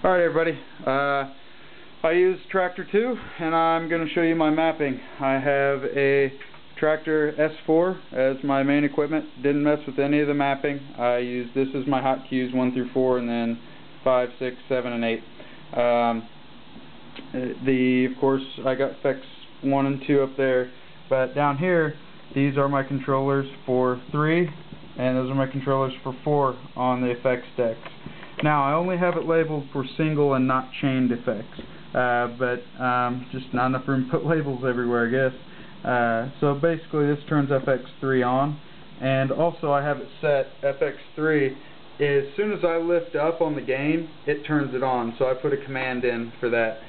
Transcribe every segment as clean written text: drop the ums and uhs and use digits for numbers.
Alright everybody, I use Traktor 2 and I'm going to show you my mapping. I have a Traktor S4 as my main equipment. Didn't mess with any of the mapping. I use this as my hotkeys 1 through 4 and then 5, 6, 7, and 8. Of course I got effects 1 and 2 up there, but down here these are my controllers for 3 and those are my controllers for 4 on the effects decks. Now I only have it labeled for single and not chained effects, but just not enough room to put labels everywhere, I guess. So basically this turns FX3 on, and also I have it set FX3 as soon as I lift up on the gain it turns it on, so I put a command in for that.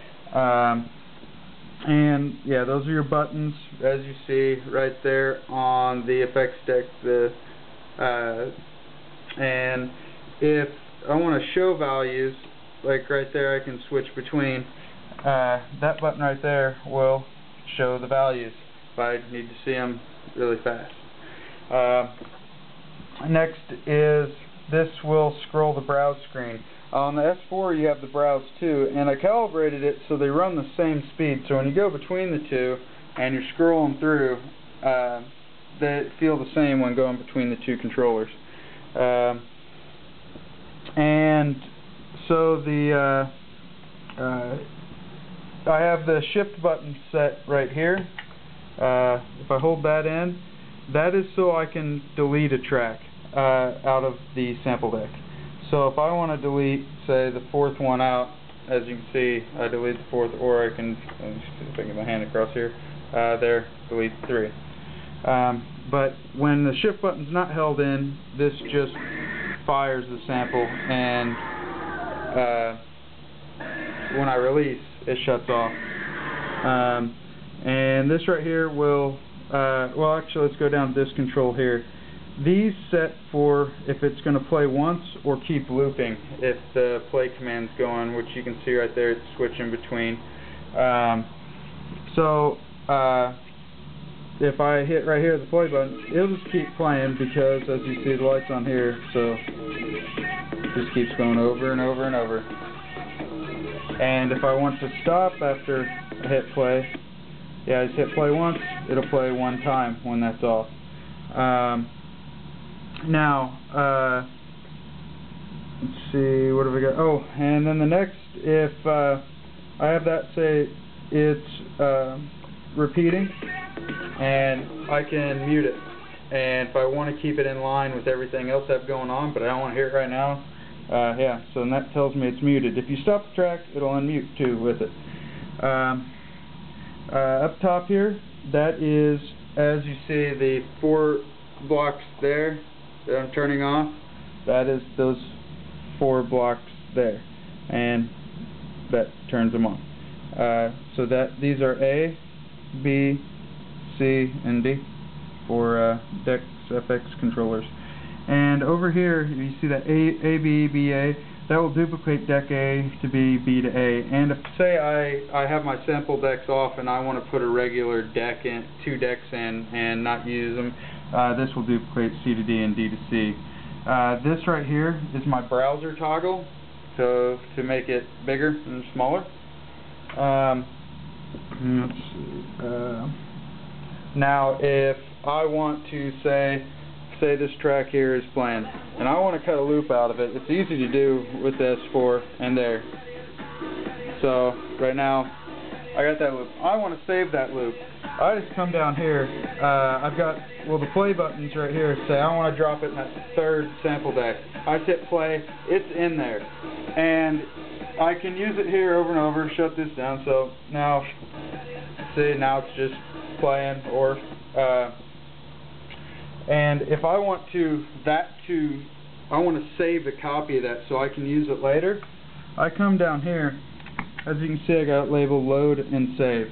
And yeah, those are your buttons as you see right there on the effects deck. And if I want to show values, like right there I can switch between. That button right there will show the values if I need to see them really fast. Next is this will scroll the browse screen. On the S4 you have the browse too, and I calibrated it so they run the same speed, so when you go between the two and you're scrolling through, they feel the same when going between the two controllers. And so I have the shift button set right here. If I hold that in, that is so I can delete a track out of the sample deck. So if I want to delete, say, the 4th one out, as you can see, I delete the 4th, or I can, let me see if I can get my hand across here, there, delete 3. But when the shift button's not held in, this just fires the sample, and when I release it shuts off. And this right here will well actually let's go down to this control here. These set for if it's going to play once or keep looping if the play command's going, which you can see right there, it's switching between. If I hit right here the play button, it'll just keep playing because as you see the light's on here, so it just keeps going over and over and over. And if I want to stop after I hit play, yeah, I just hit play once, it'll play one time when that's off. Now, let's see, what have we got? Oh, and then the next, if I have that say it's repeating, and I can mute it. And if I want to keep it in line with everything else I have going on, but I don't want to hear it right now, yeah, so that tells me it's muted. If you stop the track, it'll unmute too with it. Up top here, that is, as you see, the 4 blocks there that I'm turning off. That is those 4 blocks there, and that turns them on. So that these are A, B, C, and D for decks FX controllers. And over here you see that A, B, B, A. That will duplicate deck A to B, B to A. And if say I have my sample decks off and I want to put a regular deck in, 2 decks in, and not use them, this will duplicate C to D and D to C. This right here is my browser toggle, so to make it bigger and smaller. Let's see. Now if I want to say this track here is playing and I want to cut a loop out of it, it's easy to do with the S4 and there. So right now I got that loop. I want to save that loop. I just come down here, I've got, well, the play buttons right here say I want to drop it in that 3rd sample deck. I hit play, it's in there, and I can use it here over and over, shut this down. So now see, now it's just playing, or and if I want to I want to save a copy of that so I can use it later, I come down here, as you can see I got it labeled load and save.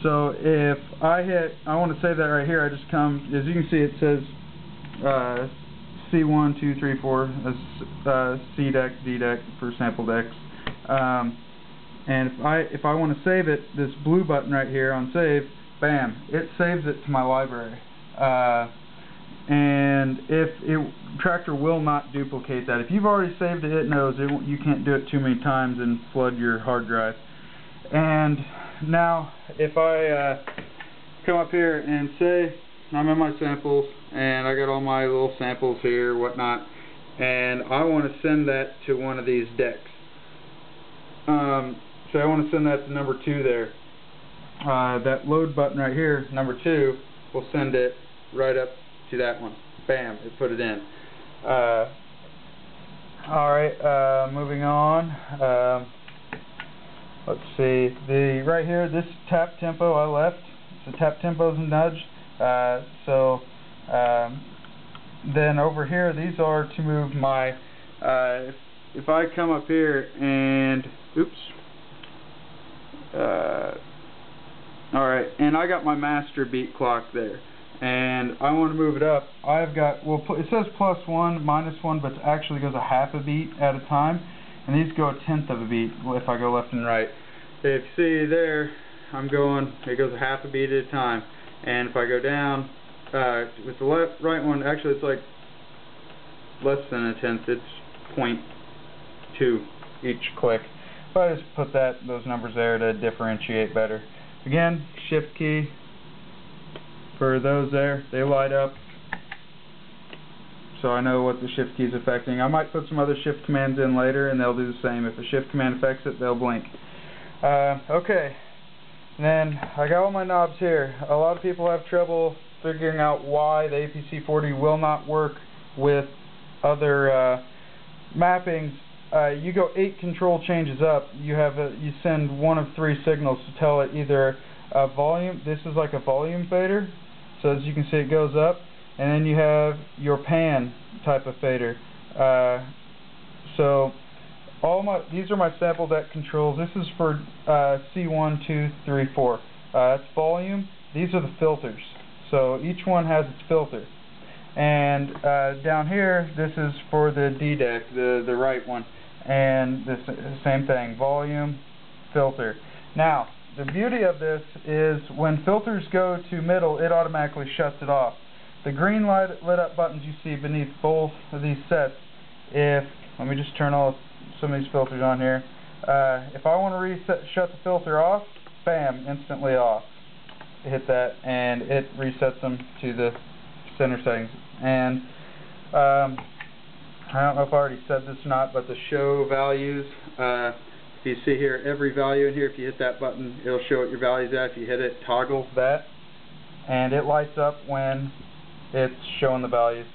So if I want to save that right here, I just come, as you can see it says C1, 2, 3, 4 as C deck, D deck for sample decks. And if I want to save it, this blue button right here on save, bam, it saves it to my library. and Traktor will not duplicate that. If you've already saved it, it knows you can't do it too many times and flood your hard drive. And now, if I come up here and say I'm in my samples, and I got all my little samples here, whatnot, and I want to send that to one of these decks. So I want to send that to number 2 there. That load button right here, number 2, will send it right up to that one. Bam, it put it in. Alright, moving on. Let's see, right here, this tap tempo I left. So tap tempo's a nudge. Then over here, these are to move my, if I come up here and, oops, alright, and I got my master beat clock there, and I want to move it up. I've got, well, it says +1, -1, but it actually goes a half a beat at a time, and these go a 1/10 of a beat if I go left and right. If you see there, it goes a half a beat at a time, and if I go down, with the right one, actually it's like less than a 1/10, it's 0.2 each click. But I just put those numbers there to differentiate better. Again, shift key for those there, they light up, so I know what the shift key is affecting. I might put some other shift commands in later and they'll do the same. If a shift command affects it, they'll blink. Okay, and then I got all my knobs here. A lot of people have trouble figuring out why the APC40 will not work with other mappings. You go 8 control changes up, you send one of 3 signals to tell it either a volume. This is like a volume fader, so as you can see it goes up, and then you have your pan type of fader. So these are my sample deck controls. This is for C1, 2, 3, 4. That's volume. These are the filters. So each one has its filter. And down here, this is for the D deck, the right one. And the same thing, volume, filter. Now, the beauty of this is when filters go to middle, it automatically shuts it off. The green lit up buttons you see beneath both of these sets, let me just turn some of these filters on here. If I want to shut the filter off, bam, instantly off. Hit that and it resets them to the center settings. And I don't know if I already said this or not, but the show values, if you see here, every value in here, if you hit that button, it'll show what your value's at. If you hit it, toggle that, and it lights up when it's showing the values.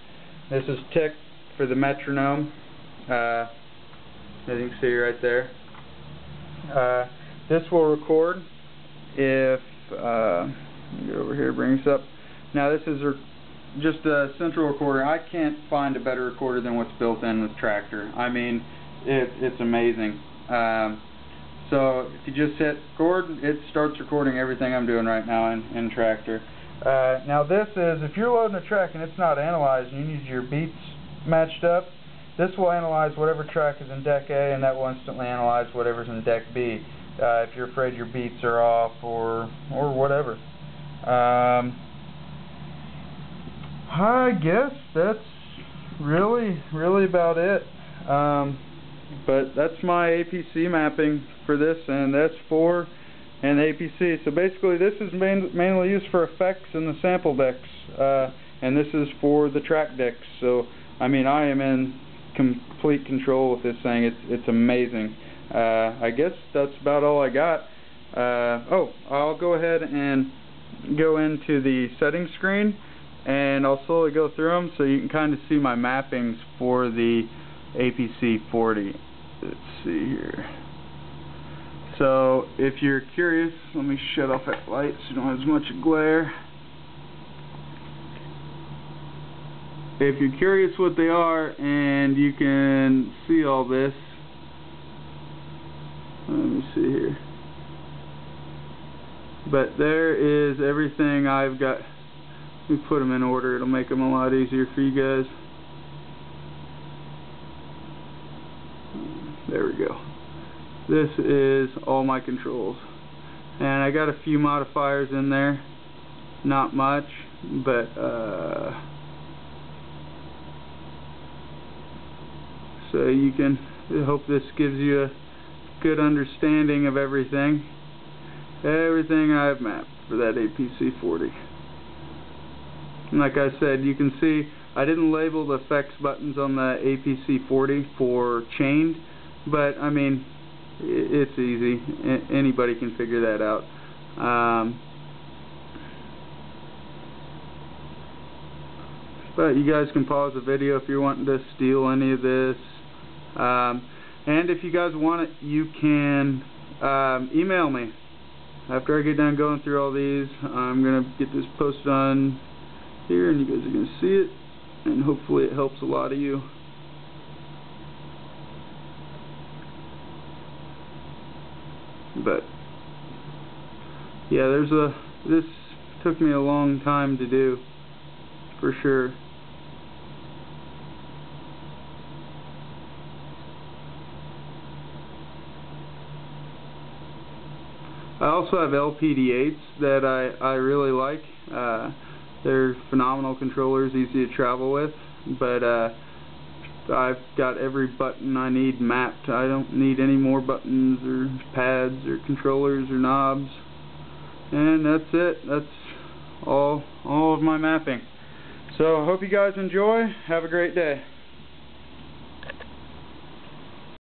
This is tick for the metronome, as you can see right there. This will record if, let me go over here, bring this up. Now this is just a central recorder. I can't find a better recorder than what's built in with Traktor. I mean, it's amazing. So if you just hit record, it starts recording everything I'm doing right now in Traktor. Now this is, if you're loading a track and it's not analyzed and you need your beats matched up, this will analyze whatever track is in deck A, and that will instantly analyze whatever's in deck B, if you're afraid your beats are off or whatever. I guess that's really about it. But that's my APC mapping for this, and that's for an APC. So basically this is mainly used for effects in the sample decks, and this is for the track decks. So I mean, I am in complete control with this thing. It's amazing. I guess that's about all I got. I'll go ahead and go into the settings screen, and I'll slowly go through them so you can kind of see my mappings for the APC40. Let's see here. So if you're curious, let me shut off that light so you don't have as much glare. If you're curious what they are and you can see all this, let me see here. But there is everything I've got. Let me put them in order, it'll make them a lot easier for you guys. There we go. This is all my controls. And I got a few modifiers in there. Not much, but so you can, I hope this gives you a good understanding of everything I've mapped for that APC40. And like I said, you can see I didn't label the effects buttons on the APC40 for chained, but I mean, it's easy. Anybody can figure that out. But you guys can pause the video if you're wanting to steal any of this. And if you guys want it, you can email me. After I get done going through all these, I'm going to get this posted on here, and you guys are going to see it, and hopefully it helps a lot of you. But yeah, this took me a long time to do, for sure. I also have LPD8s that I really like. They're phenomenal controllers, easy to travel with, but I've got every button I need mapped. I don't need any more buttons or pads or controllers or knobs. And that's it. That's all of my mapping. So I hope you guys enjoy. Have a great day.